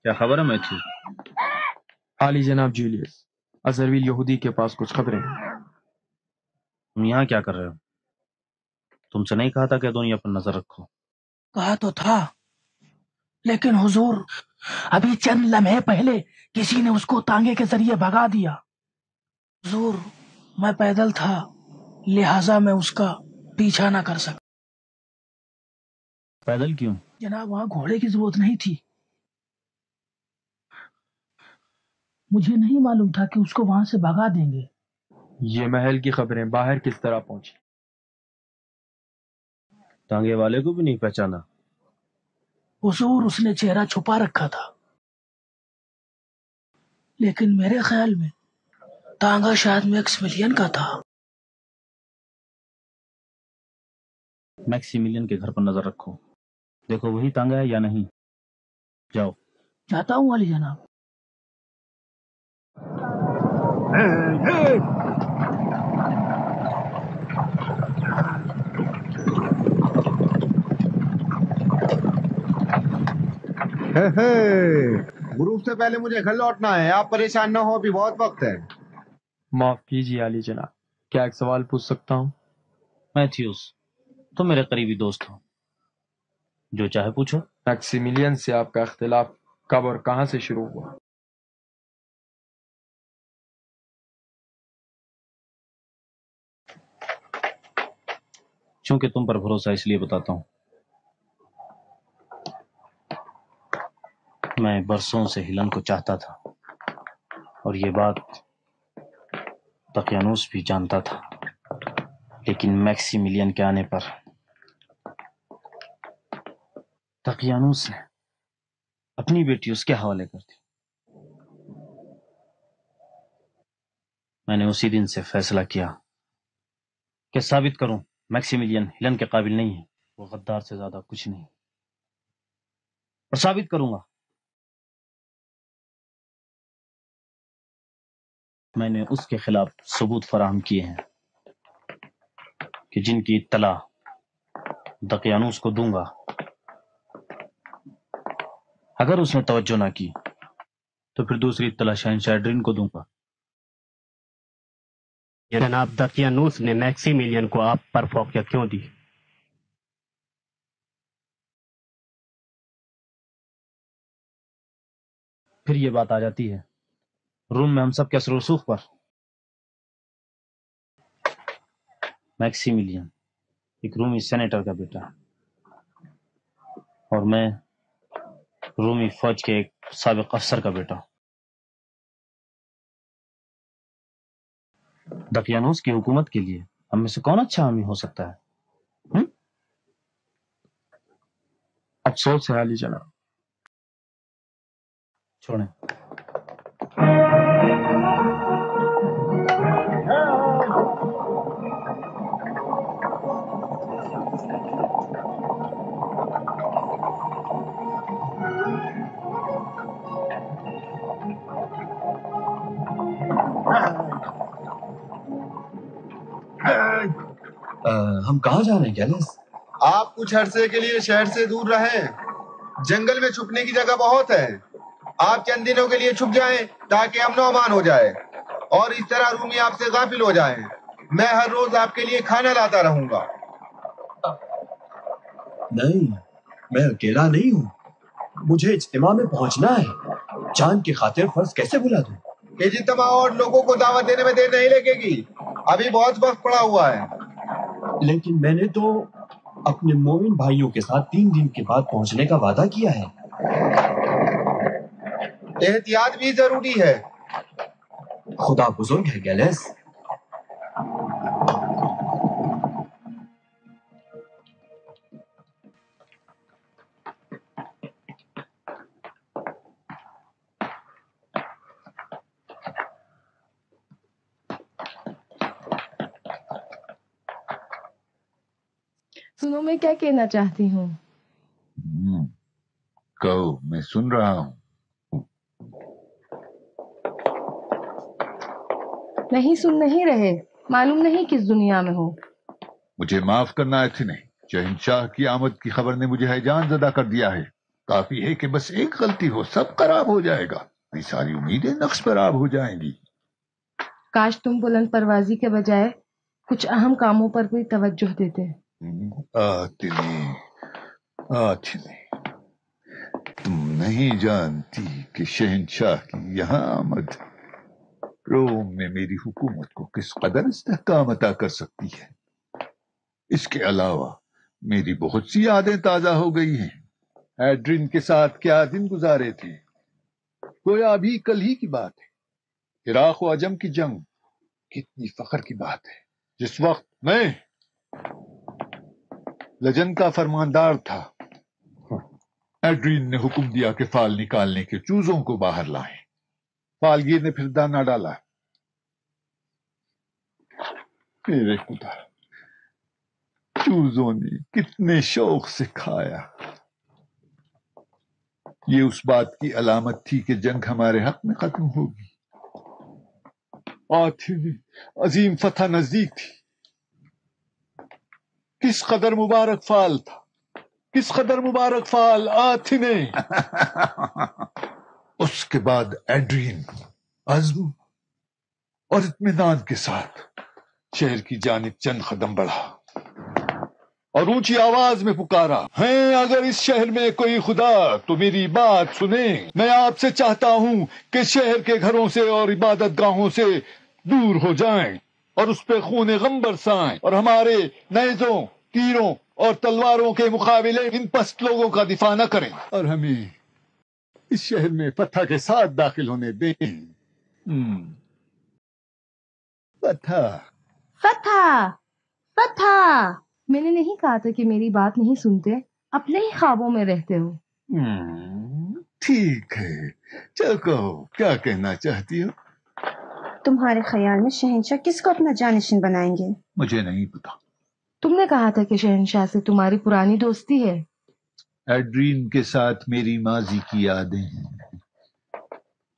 کیا خبر ہے میتھیو؟ عالی جناب جولیس، ازرویل یہودی کے پاس کچھ خبریں ہیں۔ تم یہاں کیا کر رہے ہو؟ تم سے نہیں کہا تھا کہ دنیا پر نظر رکھو؟ کہا تو تھا، لیکن حضور ابھی چند لمحے پہلے کسی نے اس کو تانگے کے ذریعے بھگا دیا۔ حضور میں پیدل تھا، لہٰذا میں اس کا پیچھا نہ کر سکا۔ پیدل کیوں؟ جناب وہاں گھوڑے کی ضرورت نہیں تھی، مجھے نہیں معلوم تھا کہ اس کو وہاں سے بھگا دیں گے۔ یہ محل کی خبریں باہر کس طرح پہنچی؟ تانگے والے کو بھی نہیں پہچانا؟ حضور اس نے چہرہ چھپا رکھا تھا، لیکن میرے خیال میں تانگا شاید میکسیملین کا تھا۔ میکسیملین کے گھر پر نظر رکھو، دیکھو وہی تانگا ہے یا نہیں۔ جاؤ۔ جاتا ہوں علی جناب۔ غروب سے پہلے مجھے گھر لوٹنا ہے، آپ پریشان نہ ہو، ابھی بہت وقت ہے۔ معاف کیجیے عالی جناب، کیا ایک سوال پوچھ سکتا ہوں؟ میتھیوس، تم میرے قریبی دوست ہو، جو چاہے پوچھو۔ میکسیملین سے آپ کا اختلاف کب اور کہاں سے شروع ہوا؟ چونکہ تم پر بھروسہ اس لیے بتاتا ہوں، میں برسوں سے ہیلن کو چاہتا تھا، اور یہ بات دقیانوس بھی جانتا تھا، لیکن میکسیملین کے آنے پر دقیانوس نے اپنی بیٹی اس کے حوالے کر دی۔ میں نے اسی دن سے فیصلہ کیا کہ ثابت کروں میکسیملین ہیلن کے قابل نہیں ہے، وہ غدار سے زیادہ کچھ نہیں، اور ثابت کروں گا۔ میں نے اس کے خلاف ثبوت فراہم کیے ہیں کہ جن کی اطلاع دقیانوس کو دوں گا، اگر اس نے توجہ نہ کی تو پھر دوسری اطلاع شہنشاہ ایڈرین کو دوں گا۔ جناب دقیانوس نے میکسیملین کو آپ پر فوقیت کیوں دی؟ پھر یہ بات آ جاتی ہے روم میں ہم سب کے اثر و رسوخ پر۔ میکسیملین ایک رومی سینیٹر کا بیٹا ہے، اور میں رومی فوج کے ایک سابق افسر کا بیٹا ہوں۔ دقیانوس کی حکومت کے لیے ہم میں سے کون اچھا حامی ہو سکتا ہے؟ افسوس ہے عالی جناب۔ چھوڑیں۔ ہم کہاں جا رہے ہیں گیلس؟ آپ کچھ عرصے کے لیے شہر سے دور رہیں، جنگل میں چھپنے کی جگہ بہت ہے۔ آپ چند دنوں کے لیے چھپ جائیں تاکہ امن و امان ہو جائے، اور اس طرح رومی آپ سے غافل ہو جائیں۔ میں ہر روز آپ کے لیے کھانا لاتا رہوں گا۔ نہیں، میں اکیلا نہیں ہوں، مجھے اجتماع میں پہنچنا ہے۔ جان کی خاطر فرض کیسے بھلا دوں؟ اجتماع اور لوگوں کو دعوت دینے میں دیر نہیں لگے گی، ابھی بہت وقت پڑا ہوا ہے۔ لیکن میں نے تو اپنے مومن بھائیوں کے ساتھ 3 دن کے بعد پہنچنے کا وعدہ کیا ہے۔ احتیاط بھی ضروری ہے۔ خدا بزرگ ہے گیلس۔ سنو میں کیا کہنا چاہتی ہوں۔ کہو، میں سن رہا ہوں۔ نہیں سن نہیں رہے، معلوم نہیں کس دنیا میں ہو۔ مجھے معاف کرنا ایتھنے، شہنشاہ کی آمد کی خبر نے مجھے ہیجان زدہ کر دیا ہے۔ کافی ہے کہ بس ایک غلطی ہو، سب خراب ہو جائے گا، میری ساری امیدیں نقش برآب ہو جائیں گی۔ کاش تم بلند پروازی کے بجائے کچھ اہم کاموں پر بھی توجہ دیتے۔ آتنے تم نہیں جانتی کہ شہنشاہ کی یہاں آمد روم میں میری حکومت کو کس قدر استحکام عطا کر سکتی ہے۔ اس کے علاوہ میری بہت سی یادیں تازہ ہو گئی ہیں۔ ایڈرین کے ساتھ کیا دن گزارے تھے، گویا ابھی کل ہی کی بات ہے۔ عراق و عجم کی جنگ کتنی فخر کی بات ہے۔ جس وقت میں لجن کا فرماندار تھا، ایڈرین نے حکم دیا کہ فال نکالنے کے چوزوں کو باہر لائیں۔ فالگیر نے پھر دانا ڈالا۔ میرے خدا، چوزوں نے کتنے شوق سے کھایا۔ یہ اس بات کی علامت تھی کہ جنگ ہمارے حق میں ختم ہوگی۔ آتھن عظیم فتح نزدیک تھی۔ کس قدر مبارک فال تھا، کس قدر مبارک فال آتھنے۔ اس کے بعد ایڈرین عزم اور اطمینان کے ساتھ شہر کی جانب چند قدم بڑھا اور اونچی آواز میں پکارا، ہیں اگر اس شہر میں کوئی خدا تو میری بات سنیں۔ میں آپ سے چاہتا ہوں کہ شہر کے گھروں سے اور عبادت گاہوں سے دور ہو جائیں اور اس پہ خون غم برسائیں اور ہمارے نیزوں، تیروں اور تلواروں کے مقابلے ان پست لوگوں کا دفاع نہ کریں اور ہمیں اس شہر میں فتح کے ساتھ داخل ہونے دیں۔ فتح فتح فتح! میں نے نہیں کہا تھا کہ میری بات نہیں سنتے، اپنے ہی خوابوں میں رہتے ہو۔ ٹھیک ہے، چل کہو کیا کہنا چاہتی ہو؟ تمہارے خیال میں شہنشاہ کس کو اپنا جانشین بنائیں گے؟ مجھے نہیں پتا۔ تم نے کہا تھا کہ شہنشاہ سے تمہاری پرانی دوستی ہے۔ ایڈرین کے ساتھ میری ماضی کی یادیں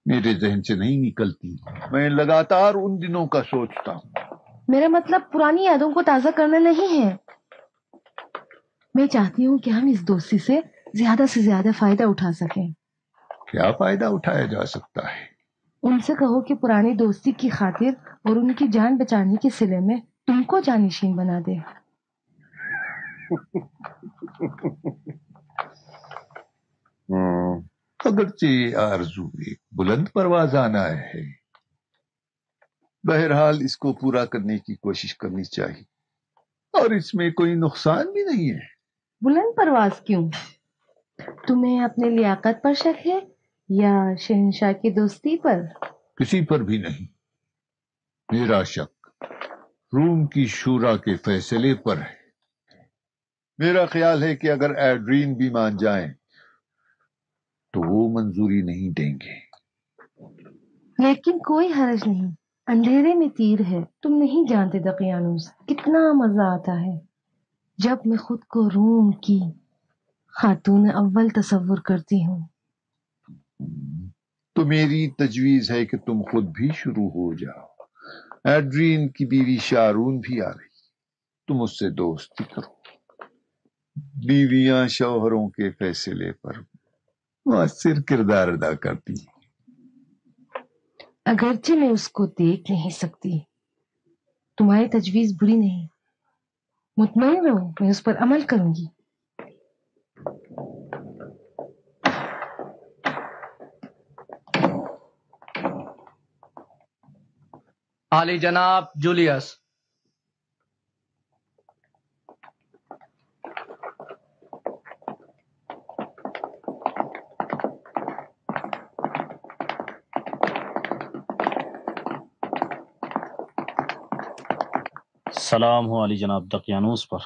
میرے ذہن سے نہیں نکلتی۔ میں لگاتار ان دنوں کا سوچتا ہوں۔ میرا مطلب پرانی یادوں کو تازہ کرنا نہیں ہے۔ میں چاہتی ہوں کہ ہم اس دوستی سے زیادہ فائدہ اٹھا سکیں۔ کیا فائدہ اٹھایا جا سکتا ہے؟ ان سے کہو کہ پرانی دوستی کی خاطر اور ان کی جان بچانے کے صلے میں تم کو جانشین بنا دے۔ اگرچہ یہ آرزو ایک بلند پروازانہ ہے، بہرحال اس کو پورا کرنے کی کوشش کرنی چاہیے، اور اس میں کوئی نقصان بھی نہیں ہے۔ بلند پرواز کیوں؟ تمہیں اپنے لیاقت پر شک ہے یا شہنشاہ کی دوستی پر؟ کسی پر بھی نہیں۔ میرا شک روم کی شورا کے فیصلے پر ہے۔ میرا خیال ہے کہ اگر ایڈرین بھی مان جائیں تو وہ منظوری نہیں دیں گے۔ لیکن کوئی حرج نہیں، اندھیرے میں تیر ہے۔ تم نہیں جانتے دقیانوس کتنا مزہ آتا ہے جب میں خود کو روم کی خاتون اول تصور کرتی ہوں۔ تو میری تجویز ہے کہ تم خود بھی شروع ہو جاؤ۔ ایڈرین کی بیوی شارون بھی آ رہی، تم اس سے دوستی کرو۔ بیویاں شوہروں کے فیصلے پر مؤثر کردار ادا کرتی ہیں۔ اگرچہ میں اس کو دیکھ نہیں سکتی، تمہاری تجویز بری نہیں، مطمئن رہو میں اس پر عمل کروں گی۔ عالی جناب جولیس، سلام ہو علی جناب دقیانوس پر۔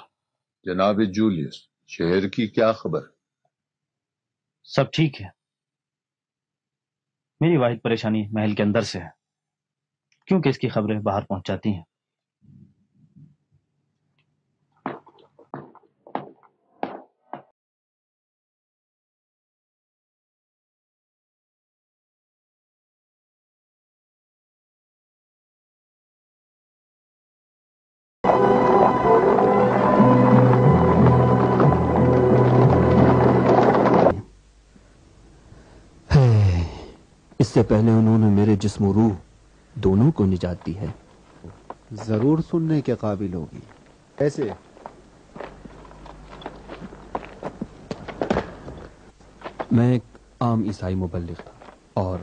جناب جولیس، شہر کی کیا خبر؟ سب ٹھیک ہے۔ میری واحد پریشانی محل کے اندر سے ہے، کیونکہ اس کی خبریں باہر پہنچ جاتی ہیں۔ سے پہلے انہوں نے میرے جسم و روح دونوں کو نجات دی ہے. ضرور سننے کے قابل ہوگی. ایسے میں ایک عام عیسائی مبلغ تھا اور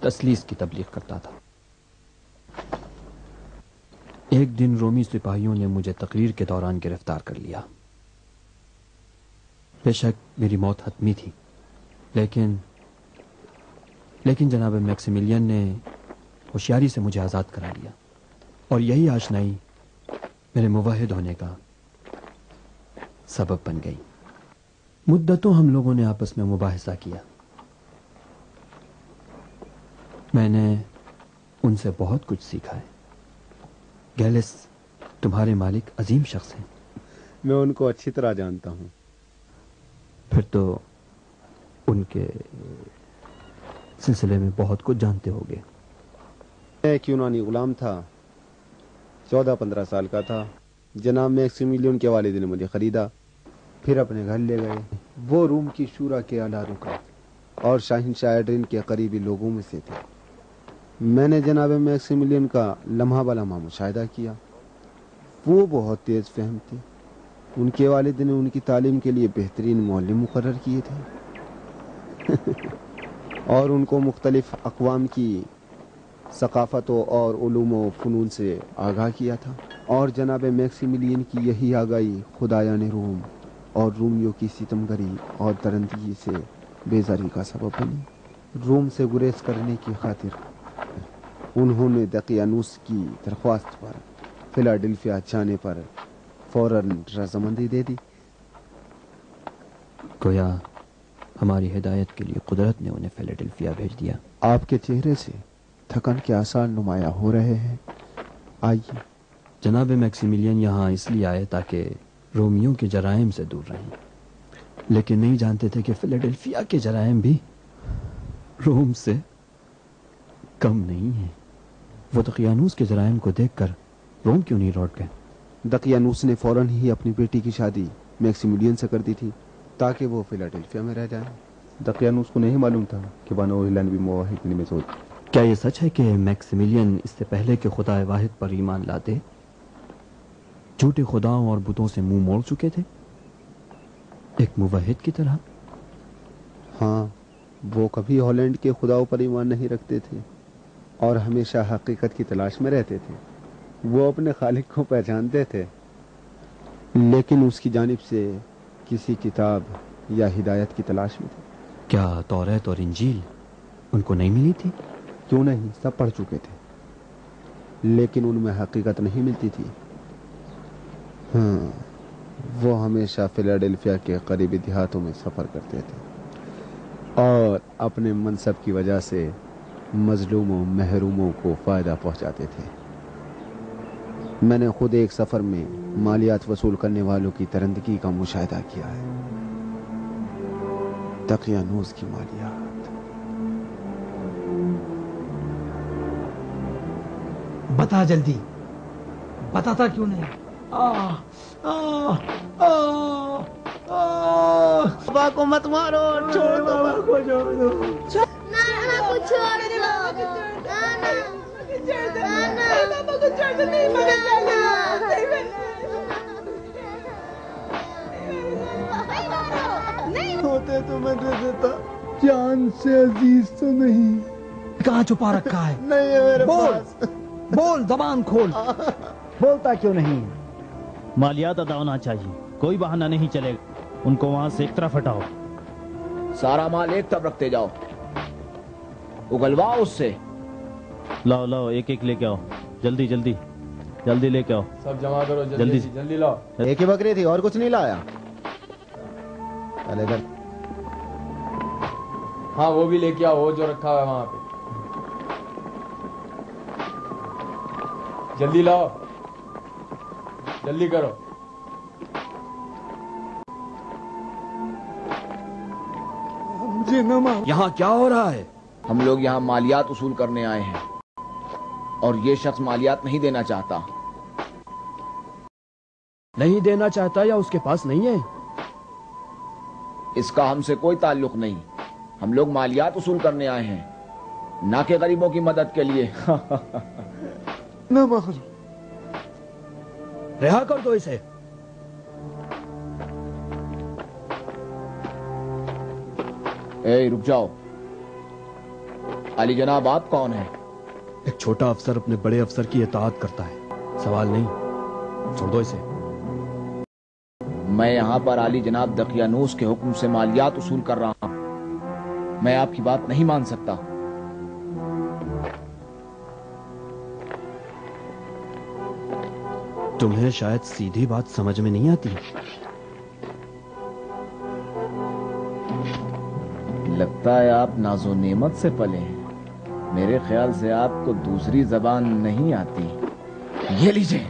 تثلیث کی تبلیغ کرتا تھا. ایک دن رومی سپاہیوں نے مجھے تقریر کے دوران گرفتار کر لیا. بے شک میری موت حتمی تھی، لیکن جناب میکسیملین نے ہوشیاری سے مجھے آزاد کرا لیا، اور یہی آشنائی میرے موحد ہونے کا سبب بن گئی. مدتوں ہم لوگوں نے آپس میں مباحثہ کیا. میں نے ان سے بہت کچھ سیکھا ہے. گیلس تمہارے مالک عظیم شخص ہیں. میں ان کو اچھی طرح جانتا ہوں. پھر تو ان کے سلسلے میں بہت کچھ جانتے ہوگے. میں ایک یونانی غلام تھا، 14-15 سال کا تھا. جناب میکسیملین کے والد نے مجھے خریدا، پھر اپنے گھر لے گئے. وہ روم کی شورا کے اعلیٰ رکن اور شاہنشاہ ایڈرین کے قریبی لوگوں میں سے تھے. میں نے جناب میکسیملین کا لمحہ بلمحہ مشاہدہ کیا. وہ بہت تیز فہم تھے. ان کے والد نے ان کی تعلیم کے لیے بہترین معلم مقرر کیے تھے اور ان کو مختلف اقوام کی ثقافتوں اور علوم و فنون سے آگاہ کیا تھا. اور جناب میکسیملین کی یہی آگاہی خدایان روم اور رومیوں کی ستمگری اور درندگی سے بیزاری کا سبب بنی. روم سے گریز کرنے کی خاطر انہوں نے دقیانوس کی درخواست پر فلاڈیلفیا جانے پر فوراً رضامندی دے دی. گویا ہماری ہدایت کے لیے قدرت نے انہیں فیلاڈیلفیا بھیج دیا. آپ کے چہرے سے تھکن کے آثار نمایاں ہو رہے ہیں. آئیے. جناب میکسیملین یہاں اس لیے آئے تاکہ رومیوں کے جرائم سے دور رہیں، لیکن نہیں جانتے تھے کہ فیلاڈیلفیا کے جرائم بھی روم سے کم نہیں ہیں. وہ دقیانوس کے جرائم کو دیکھ کر روم کیوں نہیں لوٹ گئے؟ دقیانوس نے فوراً ہی اپنی بیٹی کی شادی میکسیملین سے کر دی تھی تاکہ وہ فیلاڈیلفیا میں رہ جائیں. دقیانوس کو نہیں معلوم تھا کہ بنو ہیلن بھی موحد میں سے ہوتی. کیا یہ سچ ہے کہ میکسیملین اس سے پہلے کہ خدا واحد پر ایمان لاتے جھوٹے خداؤں اور بتوں سے منہ موڑ چکے تھے، ایک موحد کی طرح؟ ہاں، وہ کبھی ہالینڈ کے خداؤں پر ایمان نہیں رکھتے تھے اور ہمیشہ حقیقت کی تلاش میں رہتے تھے. وہ اپنے خالق کو پہچانتے تھے، لیکن اس کی جانب سے کسی کتاب یا ہدایت کی تلاش میں تھے. کیا توریت اور انجیل ان کو نہیں ملی تھی؟ کیوں نہیں، سب پڑھ چکے تھے، لیکن ان میں حقیقت نہیں ملتی تھی. ہاں، وہ ہمیشہ فیلاڈیلفیا کے قریبی دیہاتوں میں سفر کرتے تھے اور اپنے منصب کی وجہ سے مظلوموں محروموں کو فائدہ پہنچاتے تھے. میں نے خود ایک سفر میں مالیات وصول کرنے والوں کی درندگی کا مشاہدہ کیا ہے. دقیانوس کی مالیات. بتا جلدی، بتاتا کیوں نہیں؟ بابا کو مت مارو، چھوڑ دو بابا کو، چھوڑ دو. نانا کو چھوڑ دو، نانا بابا کو چھوڑ دو. نہیں نہیں ہوتے تو میں دے دیتا. جان سے عزیز تو نہیں. کہاں چھپا رکھا ہے؟ نہیں ہے میرے پاس. بول، زبان کھول. بولتا کیوں نہیں؟ مالیات ادا ہونا چاہیے، کوئی بہانہ نہیں چلے گا. ان کو وہاں سے ایک طرف ہٹاؤ. سارا مال ایک طرف رکھتے جاؤ، اگلواؤ اس سے. لاؤ لاؤ، ایک ایک لے کے آؤ. جلدی جلدی جلدی لے کے آؤ. سب جمع کرو، جلدی جلدی لاؤ. ایک ہی بکری تھی اور کچھ نہیں لایا. چلے ادھر. ہاں وہ بھی لے کے آؤ، وہ جو رکھا ہوا ہے وہاں پہ. جلدی لاؤ، جلدی کرو. یہاں کیا ہو رہا ہے؟ ہم لوگ یہاں مالیات وصول کرنے آئے ہیں اور یہ شخص مالیات نہیں دینا چاہتا. نہیں دینا چاہتا یا اس کے پاس نہیں ہے؟ اس کا ہم سے کوئی تعلق نہیں. ہم لوگ مالیات وصول کرنے آئے ہیں. نہ کہ غریبوں کی مدد کے لیے. نہ مغل. رہا کر دو اسے. رک جاؤ. علی جناب آپ کون ہیں؟ ایک چھوٹا افسر اپنے بڑے افسر کی اطاعت کرتا ہے. سوال نہیں، چھوڑ دو اسے. میں یہاں پر علی جناب دقیانوس کے حکم سے مالیات اصول کر رہا ہوں. میں آپ کی بات نہیں مان سکتا. تمہیں شاید سیدھی بات سمجھ میں نہیں آتی. لگتا ہے آپ ناز و نعمت سے پلے ہیں. میرے خیال سے آپ کو دوسری زبان نہیں آتی. یہ لیجئے.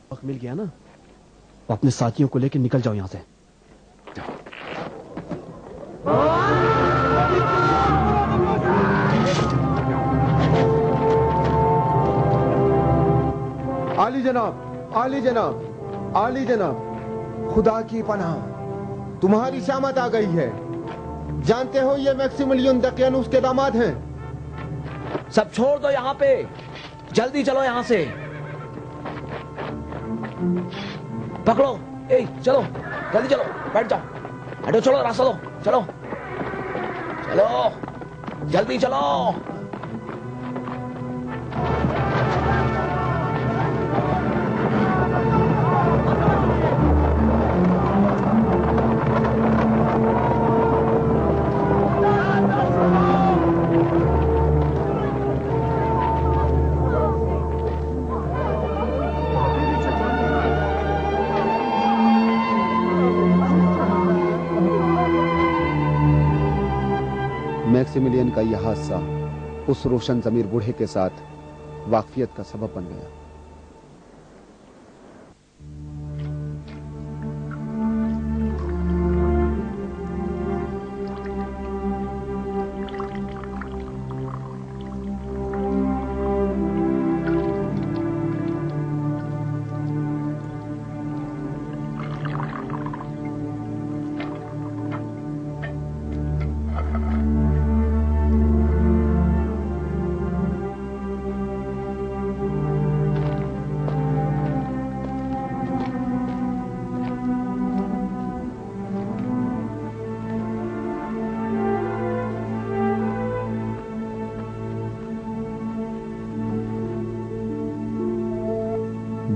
وقت مل گیا نا، اپنے ساتھیوں کو لے کے نکل جاؤ یہاں سے. عالی جناب، عالی جناب، عالی جناب، خدا کی پناہ، تمہاری شامت آ گئی ہے. جانتے ہو یہ میکسیملین دقیانوس کے داماد ہیں. سب چھوڑ دو یہاں پہ. جلدی چلو یہاں سے. پکڑو. چلو جلدی چلو. بیٹھ جاؤ. ہٹو. چلو راستہ دو. چلو چلو جلدی چلو. میکسیملین کا یہ حادثہ اس روشن ضمیر بوڑھے کے ساتھ واقفیت کا سبب بن گیا.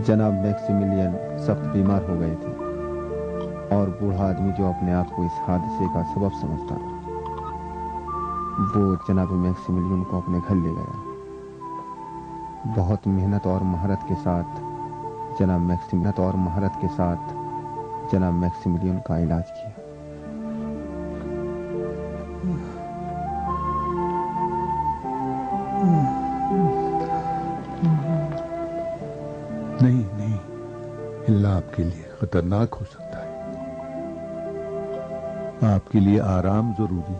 جناب میکسیملین سخت بیمار ہو گئے تھے اور بوڑھا آدمی جو اپنے آپ کو اس حادثے کا سبب سمجھتا وہ جناب میکسیملین کو اپنے گھر لے گیا. بہت محنت اور مہارت کے ساتھ جناب میکسیملین کا علاج کیا. نہیں ہلنا آپ کے لیے خطرناک ہو سکتا ہے. آپ کے لیے آرام ضروری ہے.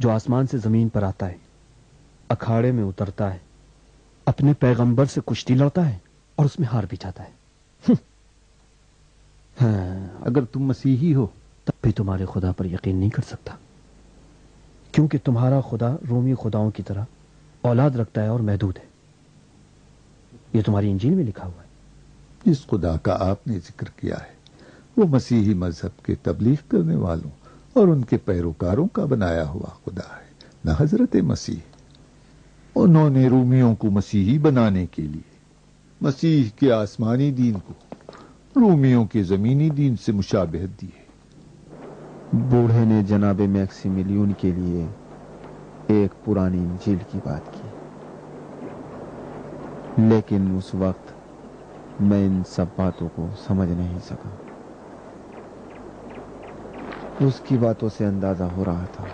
جو آسمان سے زمین پر آتا ہے، اکھاڑے میں اترتا ہے، اپنے پیغمبر سے کشتی لڑتا ہے اور اس میں ہار بھی جاتا ہے۔ ہاں، اگر تم مسیحی ہو تب بھی تمہارے خدا پر یقین نہیں کر سکتا، کیونکہ تمہارا خدا رومی خداؤں کی طرح اولاد رکھتا ہے اور محدود ہے۔ یہ تمہاری انجیل میں لکھا ہوا ہے۔ جس خدا کا آپ نے ذکر کیا ہے وہ مسیحی مذہب کے تبلیغ کرنے والوں اور ان کے پیروکاروں کا بنایا ہوا خدا ہے، نہ حضرت مسیح۔ انہوں نے رومیوں کو مسیحی بنانے کے لیے مسیح کے آسمانی دین کو رومیوں کے زمینی دین سے مشابہت دی ہے۔ بوڑھے نے جناب میکسیمیلین کے لیے ایک پرانی انجیل کی بات کی، لیکن اس وقت میں ان سب باتوں کو سمجھ نہیں سکا۔ اس کی باتوں سے اندازہ ہو رہا تھا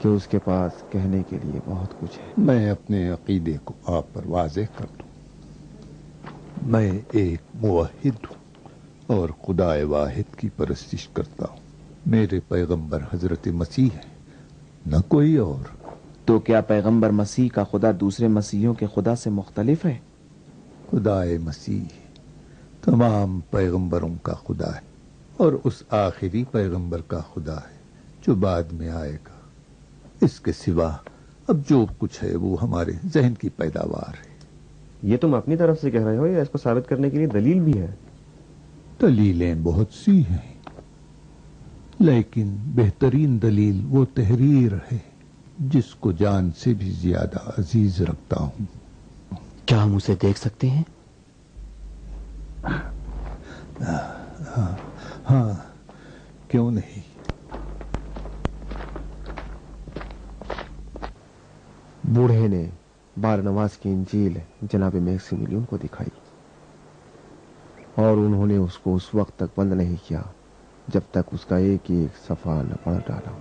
کہ اس کے پاس کہنے کے لیے بہت کچھ ہے۔ میں اپنے عقیدے کو آپ پر واضح کر دوں، میں ایک موحد ہوں اور خدا واحد کی پرستش کرتا ہوں۔ میرے پیغمبر حضرت مسیح ہے، نہ کوئی اور۔ تو کیا پیغمبر مسیح کا خدا دوسرے مسیحیوں کے خدا سے مختلف ہے؟ خدا مسیح تمام پیغمبروں کا خدا ہے اور اس آخری پیغمبر کا خدا ہے جو بعد میں آئے گا۔ اس کے سوا اب جو کچھ ہے وہ ہمارے ذہن کی پیداوار ہے۔ یہ تم اپنی طرف سے کہہ رہے ہو یا اس کو ثابت کرنے کے لیے دلیل بھی ہے؟ دلیلیں بہت سی ہیں، لیکن بہترین دلیل وہ تحریر ہے جس کو جان سے بھی زیادہ عزیز رکھتا ہوں۔ کیا ہم اسے دیکھ سکتے ہیں؟ ہاں، کیوں نہیں۔ بوڑھے نے بارنواس کی انجیل جناب میکسیمیلین کو دکھائی اور انہوں نے اس کو اس وقت تک بند نہیں کیا جب تک اس کا ایک ایک صفحہ نہ پڑھ ڈالا۔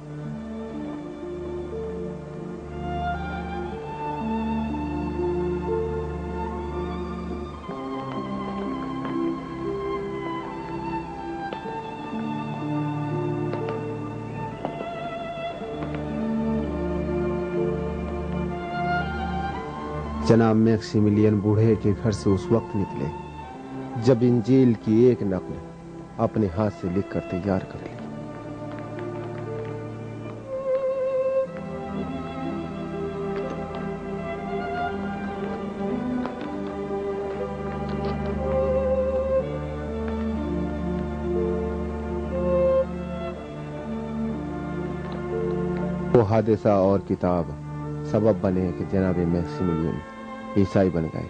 جناب میکسیمیلین بوڑھے کے گھر سے اس وقت نکلے جب انجیل کی ایک نقل اپنے ہاتھ سے لکھ کر تیار کر لی۔ وہ حادثہ اور کتاب سبب بنے کہ جناب میکسیمیلین عیسائی بن گئے،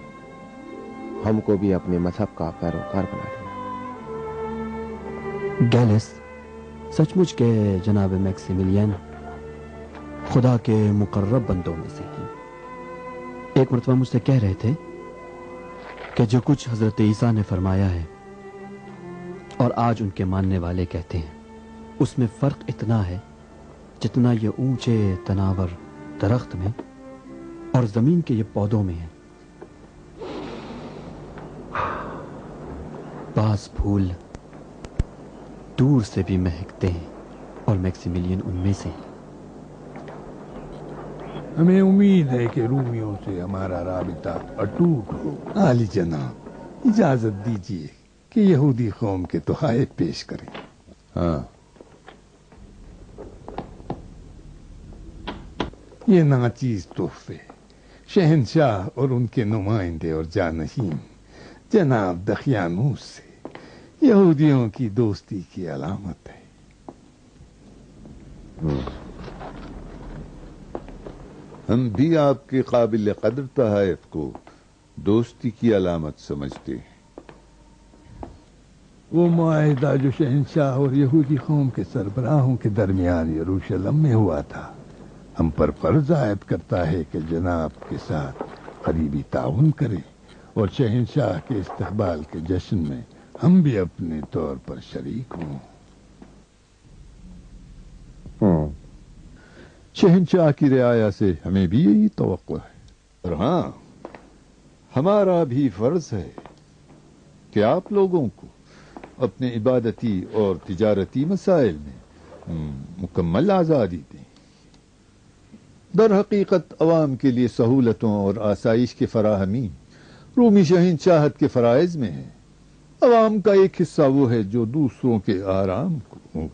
ہم کو بھی اپنے مذہب کا پیروکار بنا لیا۔ گیلس، سچ مچ کے جناب میکسیمیلین خدا کے مقرب بندوں میں سے ہیں۔ ایک مرتبہ مجھ سے کہہ رہے تھے کہ جو کچھ حضرت عیسیٰ نے فرمایا ہے اور آج ان کے ماننے والے کہتے ہیں، اس میں فرق اتنا ہے جتنا یہ اونچے تناور درخت میں اور زمین کے یہ پودوں میں ہے۔ بعض پھول دور سے بھی مہکتے ہیں اور میکسیمیلین ان میں سے ہیں۔ ہمیں امید ہے کہ رومیوں سے ہمارا رابطہ اٹوٹ ہو۔ عالی جناب، اجازت دیجیے کہ یہودی قوم کے تحائف پیش کریں۔ ہاں، یہ ناچیز تحفے شہنشاہ اور ان کے نمائندے اور جانشین جناب دقیانوس سے یہودیوں کی دوستی کی علامت ہے۔ ہم بھی آپ کے قابل قدر تحائف کو دوستی کی علامت سمجھتے ہیں۔ وہ معاہدہ جو شہنشاہ اور یہودی قوم کے سربراہوں کے درمیان یروشلم میں ہوا تھا، ہم پر فرض عائد کرتا ہے کہ جناب کے ساتھ قریبی تعاون کریں اور شہنشاہ کے استقبال کے جشن میں ہم بھی اپنے طور پر شریک ہوں۔ شہنشاہ کی رعایا سے ہمیں بھی یہی توقع ہے، اور ہاں، ہمارا بھی فرض ہے کہ آپ لوگوں کو اپنے عبادتی اور تجارتی مسائل میں مکمل آزادی دیں۔ در حقیقت عوام کے لیے سہولتوں اور آسائش کی فراہمی رومی شہنشاہت کے فرائض میں ہے. عوام کا ایک حصہ وہ ہے جو دوسروں کے آرام کو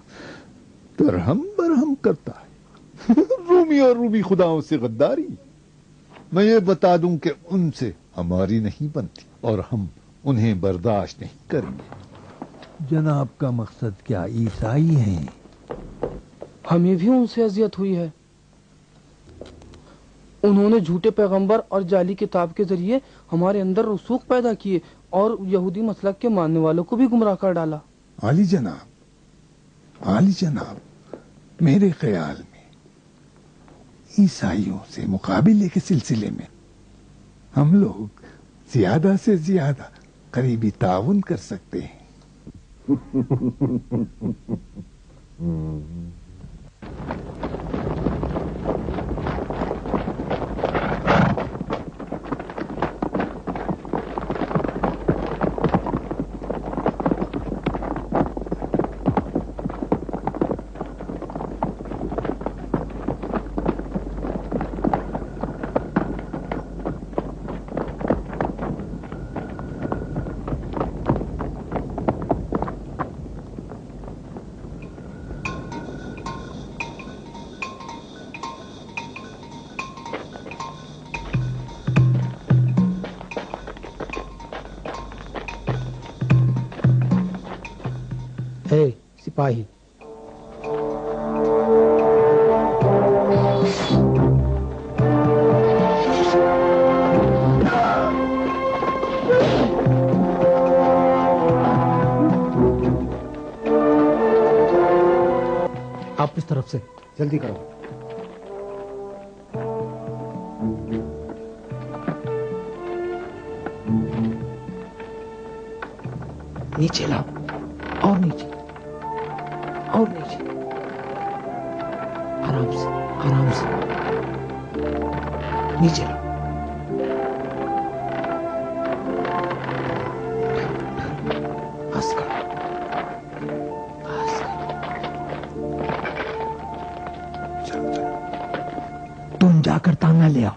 درہم برہم کرتا ہے. رومی اور رومی خداؤں سے غداری. میں یہ بتا دوں کہ ان سے ہماری نہیں بنتی اور ہم انہیں برداشت نہیں کریں گے. جناب کا مقصد کیا عیسائی ہیں؟ ہمیں بھی ان سے اذیت ہوئی ہے. انہوں نے جھوٹے پیغمبر اور جعلی کتاب کے ذریعے ہمارے اندر رسوخ پیدا کیے اور یہودی مسلک کے ماننے والوں کو بھی گمراہ کر ڈالا. عالی جناب میرے خیال میں عیسائیوں سے مقابلے کے سلسلے میں ہم لوگ زیادہ سے زیادہ قریبی تعاون کر سکتے ہیں. سپاہی آپ اس طرف سے جلدی کرو. نیچے لاؤ اور نیچے اور نیچے. آرام سے آرام سے نیچے لاؤ. بس کرو بس کرو. چلو چلو تم جا کر تانگا لے آؤ.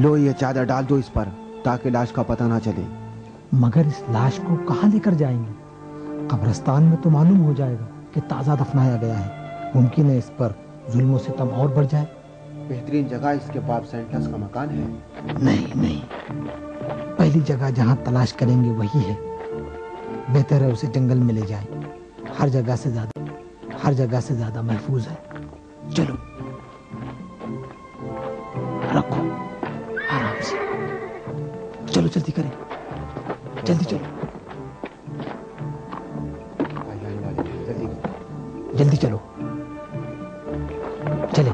لو یہ چادر ڈال دو اس پر تاکہ لاش کا پتہ نہ چلے. مگر اس لاش کو کہاں لے کر جائیں گے؟ قبرستان میں تو معلوم ہو جائے گا کہ تازہ دفنایا گیا ہے. ممکن ہے اس پر ظلم و ستم اور بڑھ جائے. بہترین جگہ اس کے باپ سینٹس کا مکان ہے. نہیں پہلی جگہ جہاں تلاش کریں گے وہی ہے. بہتر ہے اسے جنگل میں لے جائیں. ہر جگہ سے زیادہ محفوظ ہے. چلو رکھو آرام سے. چلو جلدی کریں. جلدی چلو جلدی چلو. چلے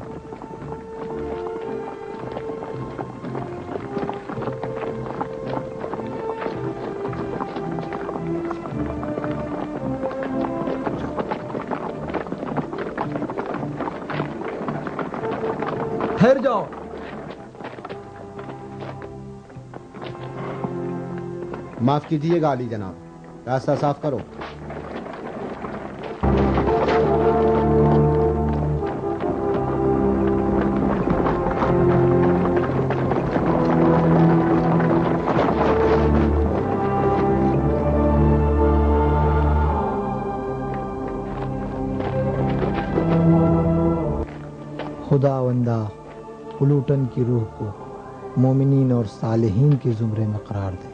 ٹھہر جاؤ. معاف کیجیے گا علی جناب, راستہ صاف کرو. خداوندہ پلوٹن کی روح کو مومنین اور صالحین کے زمرے میں قرار دے.